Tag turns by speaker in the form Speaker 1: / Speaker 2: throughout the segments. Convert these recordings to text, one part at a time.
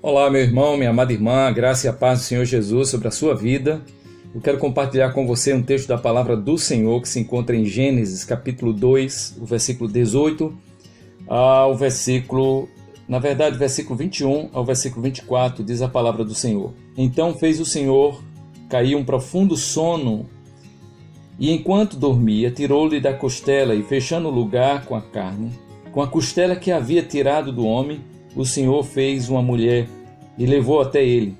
Speaker 1: Olá, meu irmão, minha amada irmã, a graça e a paz do Senhor Jesus sobre a sua vida. Eu quero compartilhar com você um texto da palavra do Senhor que se encontra em Gênesis, capítulo 2, o versículo 18 ao versículo 21 ao versículo 24, diz a palavra do Senhor. Então fez o Senhor cair um profundo sono, e enquanto dormia, tirou-lhe da costela e fechando o lugar com a carne, com a costela que havia tirado do homem, o Senhor fez uma mulher e levou até ele.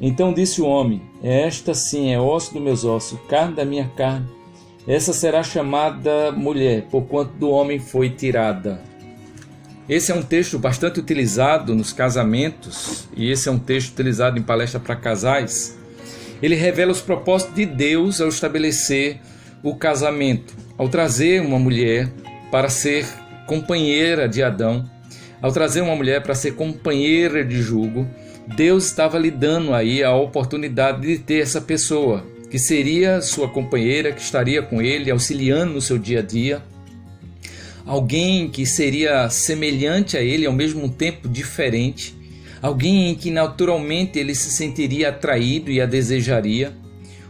Speaker 1: Então disse o homem: esta sim é osso dos meus ossos, carne da minha carne. Essa será chamada mulher, porquanto do homem foi tirada. Esse é um texto bastante utilizado nos casamentos, e esse é um texto utilizado em palestra para casais. Ele revela os propósitos de Deus ao estabelecer o casamento, ao trazer uma mulher para ser companheira de Adão, ao trazer uma mulher para ser companheira de jugo. Deus estava lhe dando aí a oportunidade de ter essa pessoa, que seria sua companheira, que estaria com ele, auxiliando no seu dia a dia. Alguém que seria semelhante a ele, ao mesmo tempo diferente. Alguém em que naturalmente ele se sentiria atraído e a desejaria.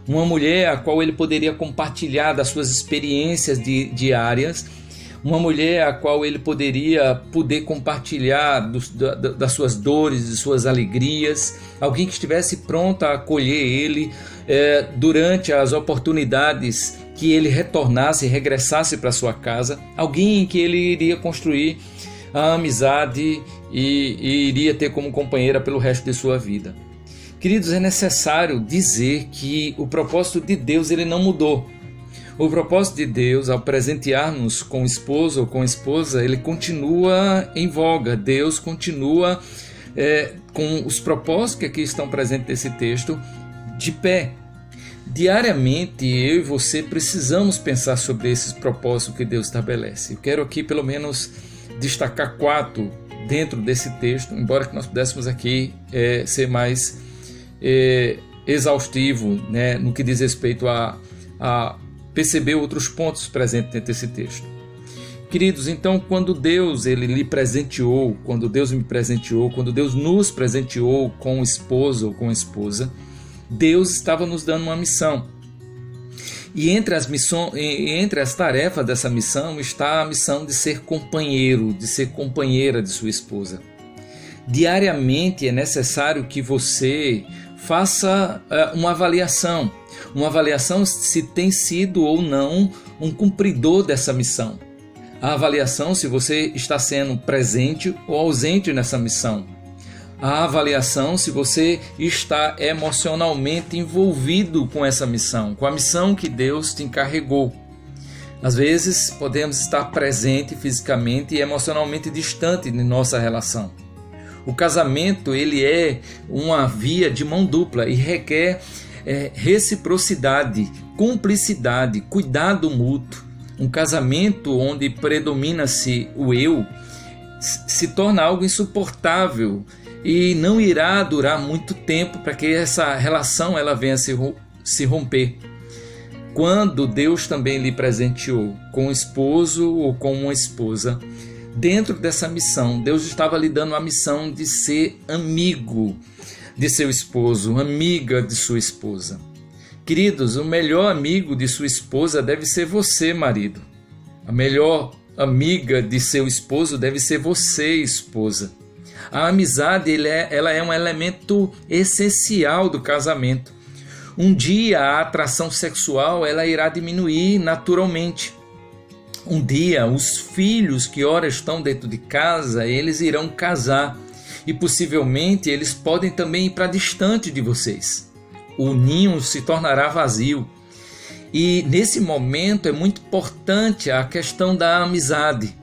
Speaker 1: Uma mulher a qual ele poderia compartilhar das suas experiências diárias. Uma mulher a qual ele poderia compartilhar das suas dores e suas alegrias. Alguém que estivesse pronta a acolher ele durante as oportunidades que ele retornasse e regressasse para sua casa. Alguém em que ele iria construir a amizade e iria ter como companheira pelo resto de sua vida. Queridos, é necessário dizer que o propósito de Deus ele não mudou. O propósito de Deus, ao presentear-nos com esposo ou com esposa, ele continua em voga. Deus continua com os propósitos que aqui estão presentes nesse texto de pé. Diariamente, eu e você precisamos pensar sobre esses propósitos que Deus estabelece. Eu quero aqui, pelo menos, destacar 4 dentro desse texto, embora que nós pudéssemos aqui ser mais exaustivo, né, no que diz respeito a perceber outros pontos presentes dentro desse texto. Queridos, então, quando Deus ele lhe presenteou, quando Deus me presenteou, quando Deus nos presenteou com o esposo ou com a esposa, Deus estava nos dando uma missão. E entre as tarefas dessa missão está a missão de ser companheiro, de ser companheira de sua esposa. Diariamente é necessário que você faça uma avaliação se tem sido ou não um cumpridor dessa missão. A avaliação se você está sendo presente ou ausente nessa missão. A avaliação se você está emocionalmente envolvido com essa missão, com a missão que Deus te encarregou. Às vezes podemos estar presente fisicamente e emocionalmente distante de nossa relação. O casamento ele é uma via de mão dupla e requer reciprocidade, cumplicidade, cuidado mútuo. Um casamento onde predomina-se o eu se torna algo insuportável e não irá durar muito tempo para que essa relação ela venha se romper. Quando Deus também lhe presenteou com um esposo ou com uma esposa, dentro dessa missão, Deus estava lhe dando a missão de ser amigo de seu esposo, amiga de sua esposa. Queridos, o melhor amigo de sua esposa deve ser você, marido. A melhor amiga de seu esposo deve ser você, esposa. A amizade ela é um elemento essencial do casamento. Um dia a atração sexual ela irá diminuir naturalmente. Um dia os filhos que ora estão dentro de casa, eles irão casar e possivelmente eles podem também ir para distante de vocês. O ninho se tornará vazio. E nesse momento é muito importante a questão da amizade.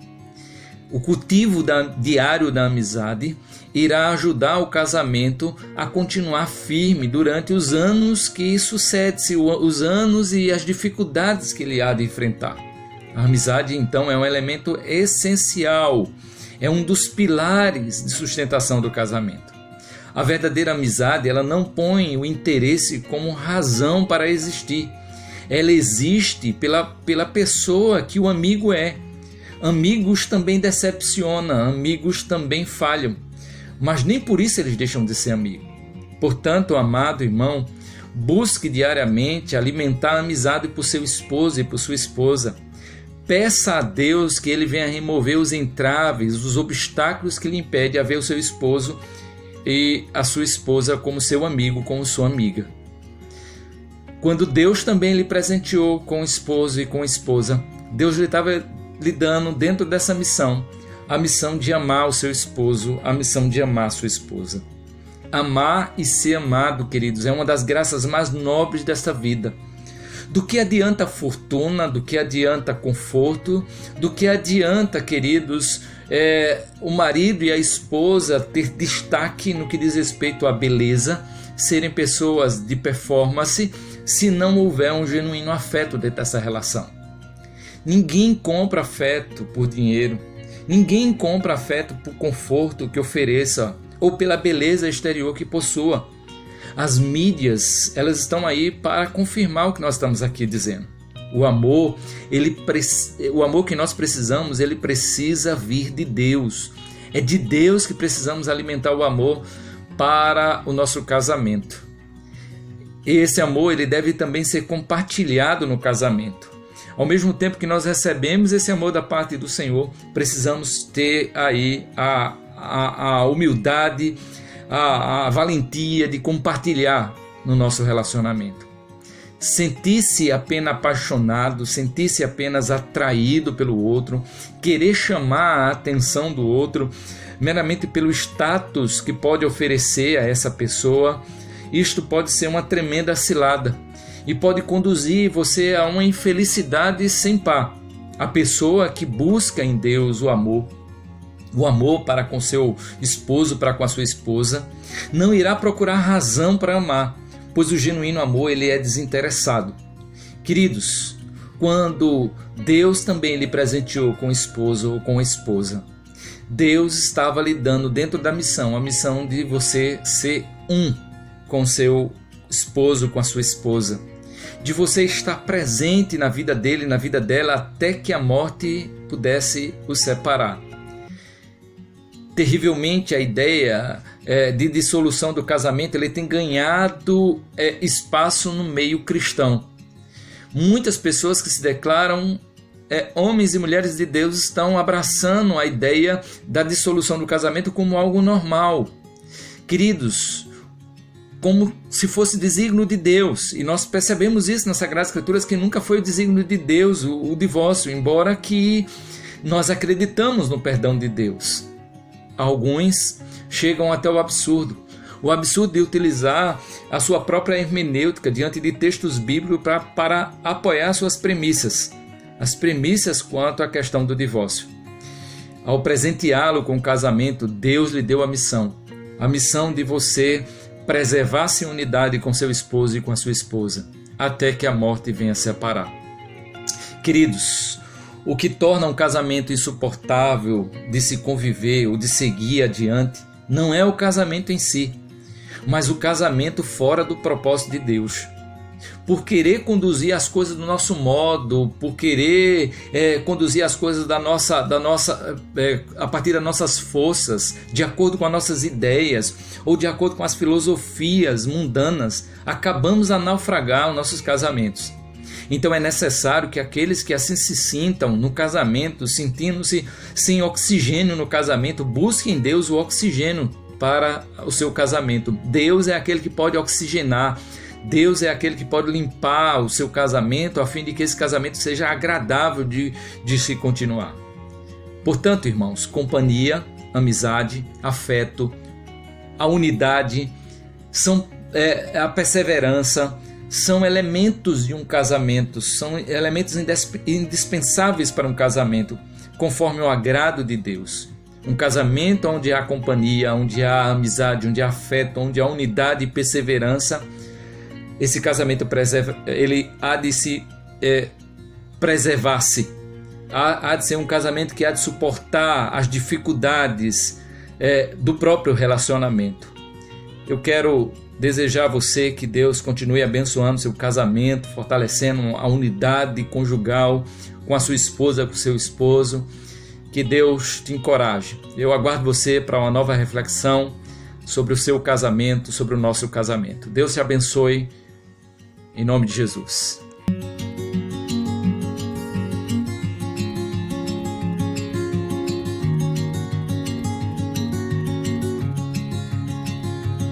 Speaker 1: O cultivo diário da amizade irá ajudar o casamento a continuar firme durante os anos que sucedem, os anos e as dificuldades que ele há de enfrentar. A amizade, então, é um elemento essencial, é um dos pilares de sustentação do casamento. A verdadeira amizade, ela não põe o interesse como razão para existir. Ela existe pela pessoa que o amigo é. Amigos também decepcionam, amigos também falham. mas nem por isso eles deixam de ser amigos. Portanto, amado irmão, busque diariamente alimentar a amizade por seu esposo e por sua esposa. Peça a Deus que Ele venha remover os entraves, os obstáculos que lhe impedem a ver o seu esposo e a sua esposa como seu amigo, como sua amiga. Quando Deus também lhe presenteou com o esposo e com a esposa, Deus lhe estava lhe dando dentro dessa missão, a missão de amar o seu esposo, a missão de amar a sua esposa. Amar e ser amado, queridos, é uma das graças mais nobres desta vida. Do que adianta fortuna, do que adianta conforto, do que adianta, queridos, o marido e a esposa ter destaque no que diz respeito à beleza, serem pessoas de performance, se não houver um genuíno afeto dentro dessa relação. Ninguém compra afeto por dinheiro, ninguém compra afeto por conforto que ofereça ou pela beleza exterior que possua. As mídias, elas estão aí para confirmar o que nós estamos aqui dizendo. O amor que nós precisamos, ele precisa vir de Deus. É de Deus que precisamos alimentar o amor para o nosso casamento. Esse amor, ele deve também ser compartilhado no casamento. Ao mesmo tempo que nós recebemos esse amor da parte do Senhor, precisamos ter aí a humildade, a valentia de compartilhar no nosso relacionamento. Sentir-se apenas apaixonado, sentir-se apenas atraído pelo outro, querer chamar a atenção do outro meramente pelo status que pode oferecer a essa pessoa, isto pode ser uma tremenda cilada e pode conduzir você a uma infelicidade sem par. A pessoa que busca em Deus o amor para com seu esposo, para com a sua esposa, não irá procurar razão para amar, pois o genuíno amor, ele é desinteressado. Queridos, quando Deus também lhe presenteou com o esposo ou com a esposa, Deus estava lhe dando dentro da missão, a missão de você ser um com seu esposo, com a sua esposa, de você estar presente na vida dele, na vida dela, até que a morte pudesse os separar. Terrivelmente a ideia de dissolução do casamento, ele tem ganhado espaço no meio cristão. Muitas pessoas que se declaram homens e mulheres de Deus estão abraçando a ideia da dissolução do casamento como algo normal. Queridos, como se fosse desígnio de Deus, e nós percebemos isso nas Sagradas Escrituras, que nunca foi o desígnio de Deus o divórcio, embora que nós acreditamos no perdão de Deus. Alguns chegam até o absurdo de utilizar a sua própria hermenêutica diante de textos bíblicos para apoiar suas premissas, as premissas quanto à questão do divórcio. Ao presenteá-lo com o casamento, Deus lhe deu a missão de você preservar-se em unidade com seu esposo e com a sua esposa, até que a morte venha separar. Queridos, o que torna um casamento insuportável de se conviver ou de seguir adiante não é o casamento em si, mas o casamento fora do propósito de Deus. Por querer conduzir as coisas do nosso modo, por querer conduzir as coisas a partir das nossas forças, de acordo com as nossas ideias ou de acordo com as filosofias mundanas, acabamos a naufragar os nossos casamentos. Então é necessário que aqueles que assim se sintam no casamento, sentindo-se sem oxigênio no casamento, busquem em Deus o oxigênio para o seu casamento. Deus é aquele que pode oxigenar, Deus é aquele que pode limpar o seu casamento, a fim de que esse casamento seja agradável de se continuar. Portanto, irmãos, companhia, amizade, afeto, a unidade, a perseverança, são elementos de um casamento, são elementos indispensáveis para um casamento, conforme o agrado de Deus. Um casamento onde há companhia, onde há amizade, onde há afeto, onde há unidade e perseverança, esse casamento ele há de se preservar-se, há de ser um casamento que há de suportar as dificuldades do próprio relacionamento. Eu quero desejar a você que Deus continue abençoando seu casamento, fortalecendo a unidade conjugal com a sua esposa, com o seu esposo, Que Deus te encoraje. Eu aguardo você para uma nova reflexão sobre o seu casamento, sobre o nosso casamento. Deus te abençoe, em nome de Jesus.